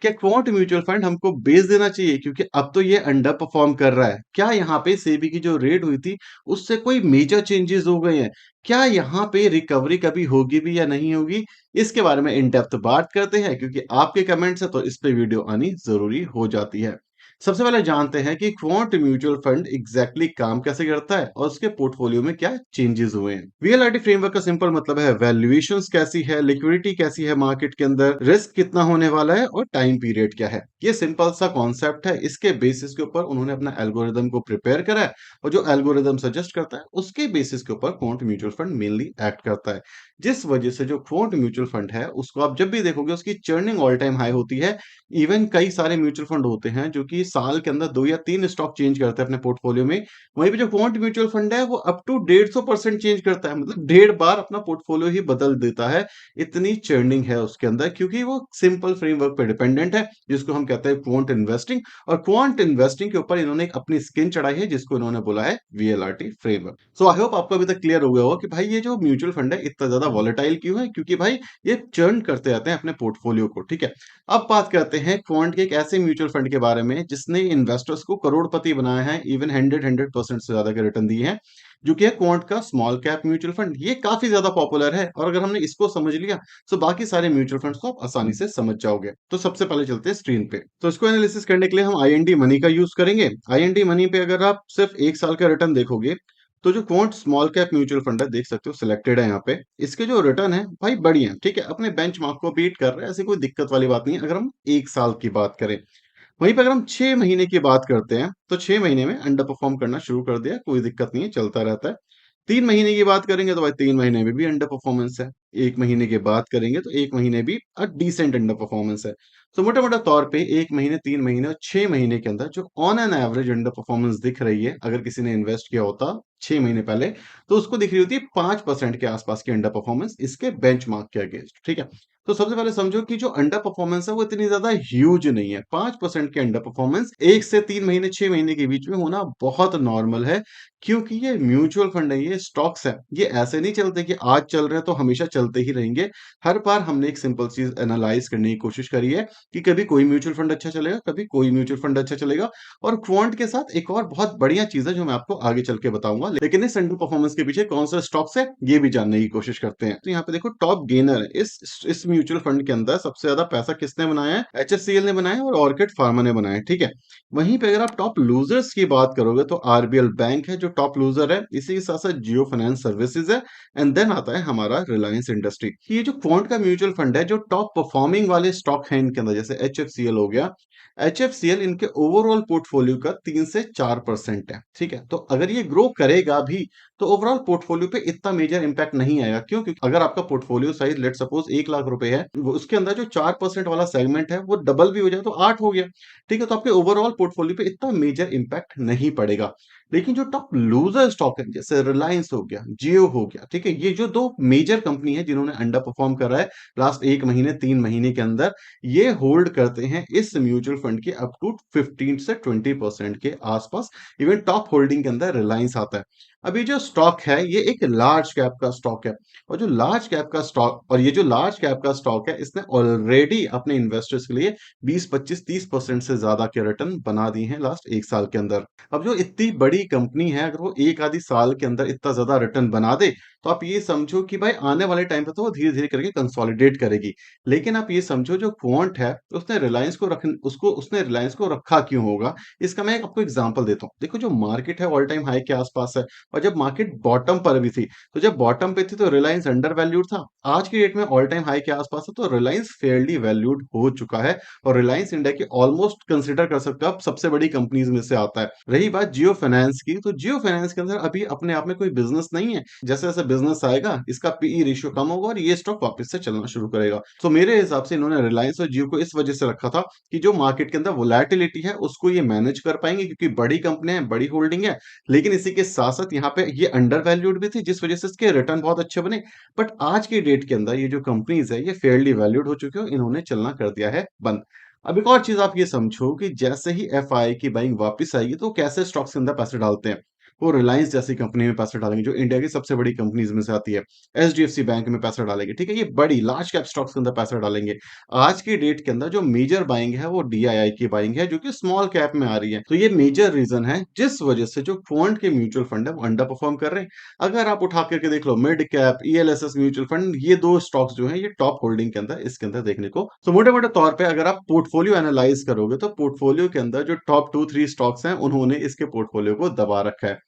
क्या quant mutual fund हमको बेच देना चाहिए क्योंकि अब तो ये अंडर परफॉर्म कर रहा है? क्या यहाँ पे सेबी की जो रेट हुई थी उससे कोई मेजर चेंजेस हो गए हैं? क्या यहाँ पे रिकवरी कभी होगी भी या नहीं होगी? इसके बारे में इन डेप्थ बात करते हैं क्योंकि आपके कमेंट्स है तो इस पे वीडियो आनी जरूरी हो जाती है। सबसे पहले जानते हैं कि क्वांट म्यूचुअल फंड एग्जैक्टली काम कैसे करता है और उसके पोर्टफोलियो में क्या चेंजेस हुए हैं। वीएलआरटी फ्रेमवर्क का सिंपल मतलब है वैल्यूएशंस कैसी है, लिक्विडिटी कैसी है मार्केट के अंदर, रिस्क कितना होने वाला है और टाइम पीरियड क्या है। ये सिंपल सा कॉन्सेप्ट है। इसके बेसिस के ऊपर उन्होंने अपना एल्गोरिदम को प्रिपेयर करा है और जो एल्गोरिदम सजेस्ट करता है उसके बेसिस के ऊपर quant mutual fund mainly act करता है। जिस वजह से जो क्वांट म्यूचुअल फंड है उसको आप जब भी देखोगे उसकी चर्निंग ऑल टाइम हाई होती है। इवन कई सारे म्यूचुअल फंड होते हैं जो कि साल के अंदर 2 या 3 स्टॉक चेंज करते हैं अपने पोर्टफोलियो में। वहीं पे जो क्वांट म्यूचुअल फंड है वो अप टू 150% चेंज करता है, मतलब 1.5 बार अपना पोर्टफोलियो ही बदल देता है। इतनी चर्निंग है उसके अंदर क्योंकि वो सिंपल फ्रेमवर्क पे डिपेंडेंट है जिसको हम कहते हैं क्वांट इन्वेस्टिंग। और क्वांट इन्वेस्टिंग के ऊपर इन्होंने एक अपनी स्किन चढ़ाई है जिसको इन्होंने बोला है वीएलआरटी फ्रेमवर्क। सो आई होप आपको अभी तक क्लियर हो गया होगा कि भाई ये जो म्यूचुअल फंड है इतना ज्यादा वॉलेटाइल क्यों है, क्योंकि भाई ये चर्न करते रहते हैं अपने पोर्टफोलियो को। ठीक है, अब बात करते हैं क्वांट के एक ऐसे म्यूचुअल फंड के बारे में जिसने इन्वेस्टर्स को करोड़पति बनाया है, इवन 100% से ज्यादा के रिटर्न दिए हैं, जो कि है क्वांट का स्मॉल कैप म्यूचुअल फंड। ये काफी ज्यादा पॉपुलर है और अगर हमने इसको समझ लिया तो बाकी सारे म्यूचुअल फंड्स को आप आसानी से समझ जाओगे। तो सबसे पहले चलते हैं स्क्रीन पे। तो इसको एनालिसिस करने के लिए हम आईएनडी मनी का यूज करेंगे। आईएनडी मनी पे अगर आप सिर्फ 1 साल का रिटर्न देखोगे तो जो quant small cap mutual fund है देख सकते हो सिलेक्टेड है यहाँ पे, इसके जो रिटर्न है भाई बढ़िया, ठीक है, अपने बेंचमार्क को बीट कर रहे हैं, ऐसी कोई दिक्कत वाली बात नहीं है अगर हम 1 साल की बात करें। वहीं पर अगर हम 6 महीने की बात करते हैं तो 6 महीने में अंडर परफॉर्म करना शुरू कर दिया, कोई दिक्कत नहीं है, चलता रहता है। 3 महीने की बात करेंगे तो भाई 3 महीने में भी अंडर परफॉर्मेंस है। 1 महीने की बात करेंगे तो 1 महीने भी डिसेंट अंडर परफॉर्मेंस है। तो मोटा मोटा तौर पे 1 महीने, 3 महीने और 6 महीने के अंदर जो on an average under performance दिख रही है, अगर किसी ने इन्वेस्ट किया होता 6 महीने पहले तो उसको दिख रही होती है 5% के आसपास की अंडर परफॉर्मेंस इसके बेंचमार्क के अगेंस्ट। ठीक है, तो सबसे पहले समझो कि जो अंडर परफॉर्मेंस है वो इतनी ज्यादा ह्यूज नहीं है। 5% के अंडर परफॉर्मेंस 1 से 3 महीने, 6 महीने के बीच में होना बहुत नॉर्मल है, क्योंकि ये म्यूचुअल फंड है, ये स्टॉक्स है, ये ऐसे नहीं चलते कि आज चल रहे हैं तो हमेशा चलते ही रहेंगे। हर बार हमने एक सिंपल चीज एनालाइज करने की कोशिश करी है कि कभी कोई म्यूचुअल फंड अच्छा चलेगा, कभी कोई म्यूचुअल फंड अच्छा चलेगा। और क्वांट के साथ एक और बहुत बढ़िया चीज है जो मैं आपको आगे चल के बताऊंगा, लेकिन इस अंडर परफॉर्मेंस के पीछे कौन सा स्टॉक्स है ये भी जानने की कोशिश करते हैं। तो यहाँ पे देखो टॉप गेनर इस म्यूचुअल फंड के अंदर सबसे ज्यादा पैसा किसने बनाया है? एचएफसीएल ने बनाया है और ऑर्किड फार्मा ने बनाया है। ठीक है, वहीं पे अगर आप टॉप लूजर्स की बात करोगे तो आरबीएल बैंक है जो टॉप लूजर है, इसी के साथ साथ जियो फाइनेंस सर्विसेज है, एंड देन आता है हमारा रिलायंस इंडस्ट्री। ये जो क्वांट का म्यूचुअल फंड है, जो टॉप परफॉर्मिंग वाले स्टॉक है इनके अंदर, जैसे एचएफसीएल हो गया, एचएफसीएल इनके ओवरऑल पोर्टफोलियो का 3 से 4% है। ठीक है, तो अगर ये ग्रो करेगा भी तो ओवरऑल पोर्टफोलियो पे इतना मेजर इंपैक्ट नहीं आएगा। क्यों? क्योंकि अगर आपका portfolio size let suppose 1 lakh रुपए है, उसके अंदर जो 4% वाला सेगमेंट है वो डबल भी हो जाए तो 8 हो गया। ठीक है, तो आपके ओवरऑल पोर्टफोलियो पे इतना मेजर इंपैक्ट नहीं पड़ेगा। लेकिन जो टॉप लूजर स्टॉक है जैसे रिलायंस हो गया, जियो हो गया, ठीक है, ये जो दो मेजर कंपनी है जिन्होंने अंडर परफॉर्म करा है लास्ट 1 महीने, 3 महीने के अंदर, ये होल्ड करते हैं इस म्यूचुअल फंड के अप टू 15 से 20% के आसपास। इवन टॉप होल्डिंग के अंदर रिलायंस आता है। अभी जो स्टॉक है ये एक लार्ज कैप का स्टॉक है, और जो लार्ज कैप का स्टॉक, और ये जो लार्ज कैप का स्टॉक है इसने ऑलरेडी अपने इन्वेस्टर्स के लिए 20, 25, 30% से ज्यादा के रिटर्न बना दिए हैं लास्ट 1 साल के अंदर। अब जो इतनी बड़ी कंपनी है अगर वो एक आधी साल के अंदर इतना ज्यादा रिटर्न बना दे तो आप ये समझो कि भाई आने वाले टाइम पे तो वो धीरे धीरे करके कंसोलिडेट करेगी। लेकिन आप ये समझो जो क्वांट है उसने रिलायंस को रखा क्यों होगा? इसका मैं आपको एग्जांपल देता हूँ। देखो जो मार्केट है ऑल टाइम हाई के आसपास है, और जब मार्केट बॉटम पर भी थी, तो जब बॉटम पे थी तो रिलायंस अंडर वैल्यूड था। आज की डेट में ऑल टाइम हाई के आसपास है तो रिलायंस फेयरली वैल्यूड हो चुका है, और रिलायंस इंडिया की ऑलमोस्ट कंसिडर कर सकते हो आप सबसे बड़ी कंपनीज में से आता है। रही बात जियो फाइनेंस की, तो जियो फाइनेंस के अंदर अभी अपने आप में कोई बिजनेस नहीं है। जैसे जैसे बिजनेस आएगा इसका पीई रेशियो कम होगा और ये स्टॉक वापस से चलना शुरू करेगा। तो मेरे हिसाब से इन्होंने रिलायंस और जियो को इस वजह से रखा था कि जो मार्केट के अंदर वोलैटिलिटी है उसको ये मैनेज कर पाएंगे, क्योंकि बड़ी कंपनी है, बड़ी होल्डिंग है। लेकिन इसी के साथ साथ यहाँ पे ये अंडर वैल्यूड भी थी जिस वजह से इसके रिटर्न बहुत अच्छे बने। बट आज की डेट के अंदर ये जो कंपनीज है ये फेयरली वैल्यूड हो चुके हो, इन्होंने चलना कर दिया है बंद। अब एक और चीज आप ये समझो कि जैसे ही एफआई की बाइंग वापस आएगी तो कैसे स्टॉक्स के अंदर पैसे डालते हैं। वो रिलायंस जैसी कंपनी में पैसा डालेंगे, जो इंडिया की सबसे बड़ी कंपनीज़ में से आती है। एचडीएफसी बैंक में पैसा डालेंगे, ठीक है? ये बड़ी लार्ज कैप स्टॉक्स के अंदर पैसा डालेंगे। आज की डेट के अंदर जो मेजर बाइंग है, वो डीआईआई की बाइंग है, जो कि स्मॉल कैप में आ रही है। तो ये मेजर रीज़न है, जिस वजह से जो क्वांट के म्यूचुअल फंड है, वो अंडर परफॉर्म कर रहे हैं। अगर आप उठा करके देख लो mid cap, ELSS mutual fund, ये 2 स्टॉक्स जो हैं, ये टॉप होल्डिंग के अंदर इसके अंदर देखने को तो मोटे-मोटे तौर पे अगर आप पोर्टफोलियो एनालाइज़ करोगे, तो पोर्टफोलियो के अंदर जो टॉप 2-3 स्टॉक्स हैं, उन्होंने इसके पोर्टफोलियो को दबा रखा है।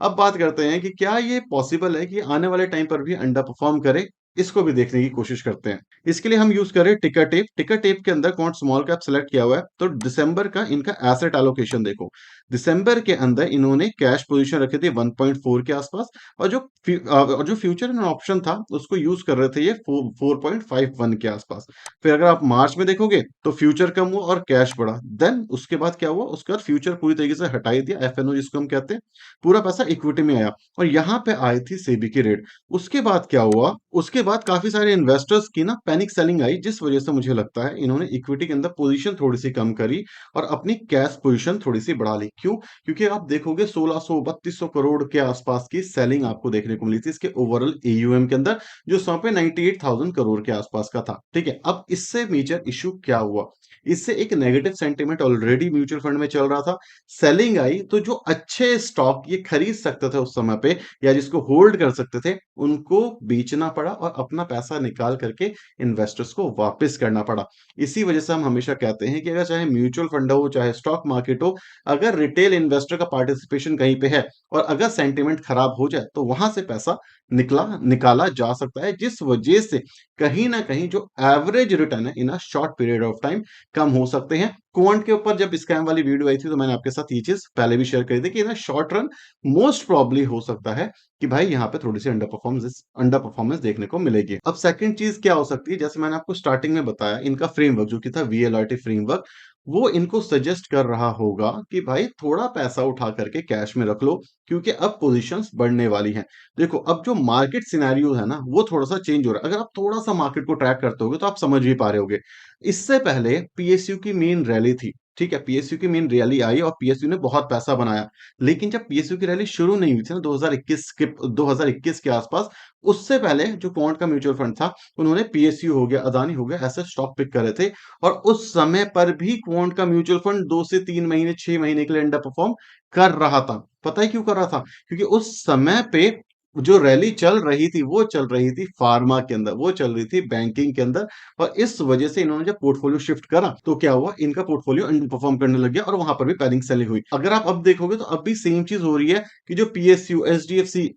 अब बात करते हैं कि क्या ये पॉसिबल है कि आने वाले टाइम पर भी अंडर परफॉर्म करे? इसको भी देखने की कोशिश करते हैं। इसके लिए हम यूज़ करें टिकर टेप। टिकर टेप के अंदर क्वांट स्मॉल कैप सेलेक्ट किया हुआ है, तो दिसंबर का इनका एसेट एलोकेशन देखो। दिसंबर के अंदर इन्होंने कैश पोज़ीशन रखी थी 1.4 के आसपास, और जो फ्यूचर एंड ऑप्शन था, उसको यूज़ कर रहे थे ये 4.51 के आसपास। फिर अगर आप मार्च में देखोगे, तो फ्यूचर कम हुआ और कैश बढ़ा। देन उसके बाद क्या हुआ? उसके बाद फ्यूचर पूरी तरीके से हटा ही दिया, एफएनओ जिसको हम कहते हैं। पूरा पैसा इक्विटी में आया, और यहाँ पे आई थी सेबी की रेड। उसके बाद क्या हुआ? उसके बाद काफ़ी सारे इन्वेस्टर्स की ना पैनिक सेलिंग आई, जिस वजह से मुझे लगता है इन्होंने इक्विटी के अंदर पोजीशन थोड़ी-सी कम करी और अपनी कैश पोजीशन थोड़ी-सी बढ़ा ली। क्यों? क्योंकि आप देखोगे 1600-3200 करोड़ के आसपास की सेलिंग आपको देखने को मिली थी इसके ओवरऑल एयूएम के अंदर, जो इस समय पे 98,000 करोड़ के आसपास का था। ठीक है? अब इससे मेजर इश्यू क्या हुआ? इससे एक negative sentiment already mutual fund में चल रहा था। सेलिंग आई, तो जो अच्छे स्टॉक ये खरीद सकते थे उस समय पे, या जिसको होल्ड कर सकते थे, उनको बेचना पड़ा और अपना पैसा निकाल करके इन्वेस्टर्स को वापस करना पड़ा। इसी वजह से हम हमेशा कहते हैं कि अगर चाहे म्यूचुअल फंड हो, चाहे स्टॉक मार्केट हो, अगर रिटेल इन्वेस्टर का पार्टिसिपेशन कहीं पे है और अगर सेंटिमेंट खराब हो जाए, तो वहां से पैसा निकाला जा सकता है, जिस वजह से कहीं ना कहीं जो एवरेज रिटर्न है in a short period of time कम हो सकते हैं। क्वांट के ऊपर जब स्कैम वाली वीडियो आई थी, तो मैंने आपके साथ ये चीज पहले भी शेयर करी थी कि ना शॉर्ट रन मोस्ट प्रॉब्ली हो सकता है कि भाई यहाँ पे थोड़ी सी अंडर परफॉर्मेंस देखने को मिलेगी। अब सेकंड चीज क्या हो सकती है, जैसे मैंने आपको स्टार्टिंग में बताया, इनका फ्रेमवर्क जो कि था वीएलआरटी फ्रेमवर्क, वो इनको सजेस्ट कर रहा होगा कि भाई थोड़ा पैसा उठा करके कैश में रख लो, क्योंकि अब पोजीशंस बढ़ने वाली हैं। देखो, अब जो मार्केट सिनेरियो है ना, वो थोड़ा सा चेंज हो रहा है। अगर आप थोड़ा सा मार्केट को ट्रैक करते होगे, तो आप समझ भी पा रहे होगे। इससे पहले पीएसयू की मेन रैली थी, ठीक है? पीएसयू की मेन रैली आई और पीएसयू ने बहुत पैसा बनाया। लेकिन जब पीएसयू की रैली शुरू नहीं हुई थी ना, 2021 के आसपास, उससे पहले जो क्वांट का म्यूचुअल फंड था, उन्होंने पीएसयू हो गया, अदानी हो गया, ऐसे स्टॉक पिक करे थे। और उस समय पर भी क्वांट का म्यूचुअल फंड 2 से 3 महीने, 6 महीने के लिए अंडर परफॉर्म कर रहा था। पता है क्यों कर रहा था? क्योंकि उस समय पे जो रैली चल रही थी, वो चल रही थी फार्मा के अंदर, वो चल रही थी बैंकिंग के अंदर, और इस वजह से इन्होंने जब पोर्टफोलियो शिफ्ट करा, तो क्या हुआ? इनका पोर्टफोलियो अंडर परफॉर्म करने लग गया और वहां पर भी पैनिक सेलिंग हुई। अगर आप अब देखोगे, तो अब भी सेम चीज हो रही है कि जो पीएसयू, एचडीएफसी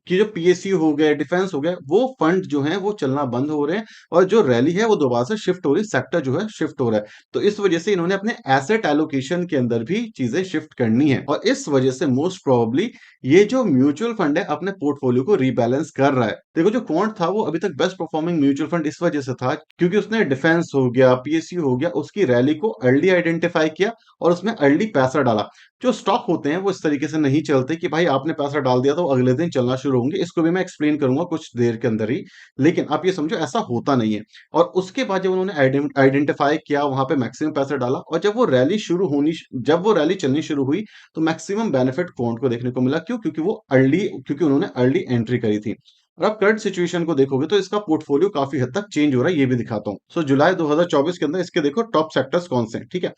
कि जो पीएसयू हो गया, डिफेंस हो गया, वो फंड जो हैं वो चलना बंद हो रहे हैं, और जो रैली है वो दोबारा से शिफ्ट हो रही है, सेक्टर जो है शिफ्ट हो रहा है। तो इस वजह से इन्होंने अपने एसेट एलोकेशन के अंदर भी चीजें शिफ्ट करनी है, और इस वजह से मोस्ट प्रोबेबली ये जो म्यूचुअल फंड है अपने पोर्टफोलियो को रीबैलेंस कर रहा है। देखो, जो क्वांट था वो अभी तक बेस्ट परफॉर्मिंग म्यूचुअल फंड इस वजह से था क्योंकि उसने डिफेंस हो गया, पीएसयू हो गया, उसकी रैली को अर्ली आइडेंटिफाई किया और उसमें अर्ली पैसा डाला। जो स्टॉक होते हैं वो इस तरीके से नहीं चलते कि भाई आपने पैसा डाल दिया तो अगले दिन चलना शुरू होंगे। इसको भी मैं एक्सप्लेन करूंगा कुछ देर के अंदर ही, लेकिन आप ये समझो ऐसा होता नहीं है। और उसके बाद जब उन्होंने आइडेंटिफाई किया, वहां पे मैक्सिमम पैसा डाला, और जब वो रैली चलनी शुरू हुई, तो मैक्सिमम बेनिफिट क्वांट को देखने को मिला। क्यों? क्योंकि उन्होंने अर्ली एंट्री करी थी। और आप करंट सिचुएशन को देखोगे, तो इसका पोर्टफोलियो काफी हद तक चेंज हो रहा है, ये भी दिखाता हूँ। सो जुलाई 2024 के अंदर इसके देखो टॉप सेक्टर्स कौन से हैं, ठीक है?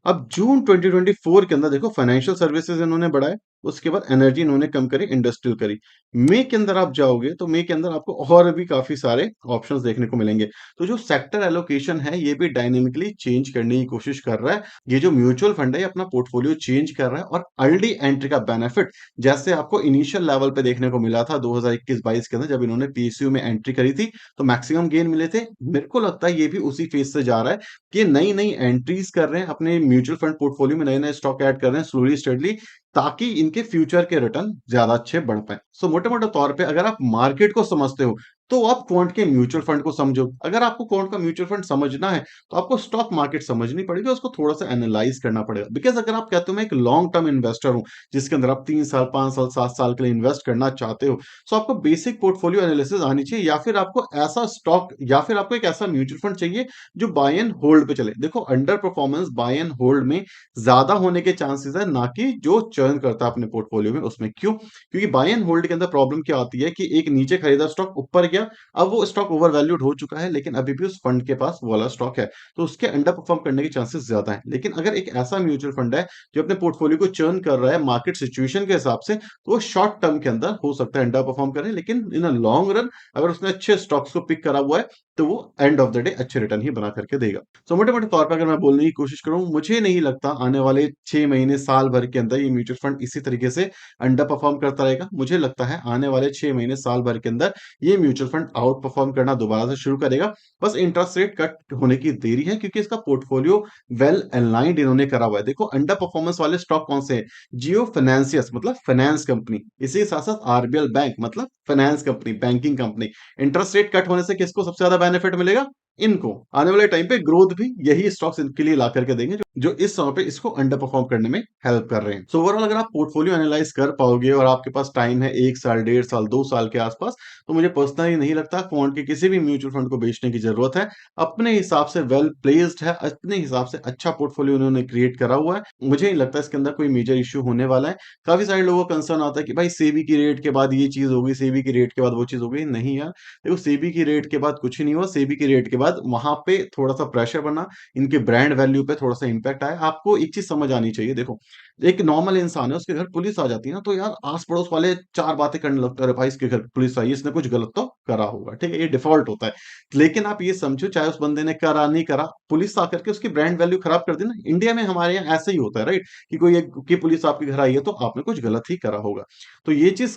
अब जून 2024 के अंदर देखो फाइनेंशियल सर्विसेज इन्होंने बढ़ाए, उसके बाद एनर्जी इन्होंने कम करी, इंडस्ट्रियल करी। मई के अंदर आप जाओगे, तो मई के अंदर आपको और भी काफी सारे ऑप्शंस देखने को मिलेंगे। तो जो सेक्टर एलोकेशन है, ये भी डायनेमिकली चेंज करने की कोशिश कर रहा है। ये जो म्यूचुअल फंड है, ये अपना पोर्टफोलियो चेंज कर रहा है, और अर्ली एंट्री का बेनिफिट जैसे आपको इनिशियल लेवल पे देखने को मिला था 2021-22 के अंदर, जब इन्होंने पीएसयू में एंट्री करी थी, तो मैक्सिमम गेन मिले थे। मेरे को लगता है ये भी उसी फेज से जा रहा है कि नई-नई एंट्रीज कर रहे हैं अपने म्यूचुअल फंड पोर्टफोलियो में, नए-नए स्टॉक ऐड कर रहे हैं स्लोली स्टेडली, ताकि इनके फ्यूचर के रिटर्न ज्यादा अच्छे बढ़ पाए। सो मोटे-मोटे तौर पे अगर आप मार्केट को समझते हो, तो आप क्वांट के म्यूचुअल फंड को समझो। अगर आपको क्वांट का म्यूचुअल फंड समझना है, तो आपको स्टॉक मार्केट समझनी पड़ेगी, उसको थोड़ा-सा एनालाइज़ करना पड़ेगा। बिकॉज़ अगर आप कहते हो मैं एक लॉन्ग टर्म इन्वेस्टर हूँ, जिसके अंदर आप 3 साल, 5 साल, 7 साल के लिए इन्वेस्ट करना चाहते हो, सो आपको बेसिक पोर्टफोलियो एनालिसिस आनी चाहिए, या फिर आपको ऐसा स्टॉक या फिर आपको एक ऐसा म्यूचुअल फंड चाहिए जो बाय एंड होल्ड पे चले। देखो, under performance by and hold में ज़्यादा होने के चांसेस है, ना कि जो चर्न करता है अपने पोर्टफोलियो में उसमें। क्यों? क्योंकि बाय एंड होल्ड के अंदर प्रॉब्लम क्या आती है कि एक नीचे खरीदा स्टॉक ऊपर गया, अब वो स्टॉक ओवर वैल्यूड हो चुका है, लेकिन अभी भी उस फंड के पास वो वाला स्टॉक है, तो उसके अंडर परफॉर्म करने के चांसेस ज्यादा हैं। लेकिन अगर एक ऐसा म्यूचुअल फंड है जो अपने पोर्टफोलियो को चर्न कर रहा है मार्केट सिचुएशन के हिसाब से, तो वो शॉर्ट टर्म के अंदर हो सकता है अंडर परफॉर्म करे, लेकिन इन अ लॉन्ग रन अगर उसने अच्छे स्टॉक्स को पिक करा हुआ है, तो वो एंड ऑफ द डे अच्छे रिटर्न ही बना करके देगा। तो मोटे मोटे तौर पर अगर मैं बोलने की कोशिश करूं, मुझे नहीं लगता आने वाले 6 महीने साल भर के अंदर ये म्यूचुअल फंड इसी तरीके से अंडर परफॉर्म करता रहेगा। मुझे लगता है आने वाले 6 महीने साल भर के अंदर ये म्यूचुअल फंड आउट परफॉर्म करना दोबारा से शुरू करेगा। बस इंटरेस्ट रेट कट होने की देरी है, क्योंकि इसका पोर्टफोलियो वेल अलाइंड इन्होंने करा हुआ है। देखो, अंडर परफॉर्मेंस वाले स्टॉक कौन से हैं? जियो फाइनेंसियर्स मतलब फाइनेंस कंपनी, इसी के साथ साथ आरबीएल बैंक मतलब finance company, banking company. Interest rate cut होने से किसको सबसे ज्यादा बेनिफिट मिलेगा? इनको। आने वाले टाइम पे ग्रोथ भी यही स्टॉक्स इनके लिए ला करके देंगे, जो इस समय पे इसको अंडर परफॉर्म करने में हेल्प कर रहे हैं। सो ओवरऑल अगर आप पोर्टफोलियो एनालाइज कर पाओगे और आपके पास टाइम है 1 साल, 1.5 साल, 2 साल के आसपास, तो मुझे पर्सनली नहीं लगता क्वांट के किसी भी म्यूचुअल फंड को बेचने की जरूरत है। अपने हिसाब से वेल प्लेस्ड है, अपने हिसाब से अच्छा पोर्टफोलियो उन्होंने क्रिएट करा हुआ है। मुझे नहीं लगता इसके अंदर कोई मेजर इश्यू होने वाला है। काफी सारे लोगों का कंसर्न आता है कि भाई सेबी की रेट के बाद ये चीज होगी, सेबी की रेट के बाद वो चीज हो गई। नहीं यार, देखो, सेबी की रेट के बाद कुछ ही नहीं हुआ। सेबी की रेट के बाद वहां पे थोड़ा सा प्रेशर बना, इनके ब्रांड वैल्यू पे थोड़ा सा इंपैक्ट आया। आपको एक चीज समझ आनी चाहिए। देखो, एक नॉर्मल इंसान है, उसके घर पुलिस आ जाती है ना, तो यार आस पड़ोस वाले चार बातें करने लगते हैं, अरे भाई इसके घर पुलिस आई है, इसने कुछ गलत तो करा होगा। ठीक है, ये डिफॉल्ट होता है। लेकिन आप ये समझो, चाहे उस बंदे ने करा नहीं करा, पुलिस आकर के उसकी ब्रांड वैल्यू खराब कर दी ना। इंडिया में हमारे यहाँ ऐसे ही होता है, राइट? कि कोई एक कि पुलिस आपके घर आई है, तो आपने कुछ गलत ही करा होगा। तो ये चीज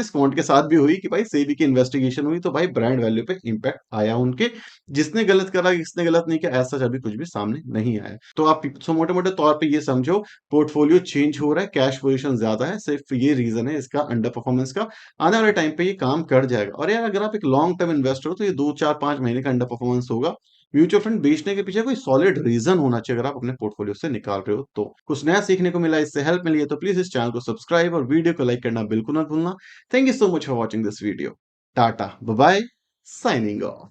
क्वांट के साथ भी हुई कि भाई सेबी की इन्वेस्टिगेशन हुई, तो भाई ब्रांड वैल्यू पे इंपैक्ट आया उनके। जिसने गलत करा, किसने गलत नहीं किया, ऐसा अभी कुछ भी सामने नहीं आया। तो आप मोटे मोटे तौर पे ये समझो, पोर्टफोलियो चेंज हो रहा है, कैश पोजीशन ज्यादा है, सिर्फ ये रीजन है इसका अंडर परफॉर्मेंस का। आने वाले टाइम पे ये काम कर जाएगा। और यार, अगर आप एक लॉन्ग टर्म इन्वेस्टर हो, तो ये 2, 4, 5 महीने का अंडर परफॉर्मेंस होगा। म्यूचुअल फंड बेचने के पीछे कोई सॉलिड रीजन होना चाहिए, अगर आप अपने पोर्टफोलियो से निकाल रहे हो तो। कुछ नया सीखने को मिला, इससे हेल्प मिली है, तो प्लीज इस चैनल को सब्सक्राइब और वीडियो को लाइक करना बिल्कुल ना भूलना। Thank you so much for watching this video. Tata, bye bye, signing of.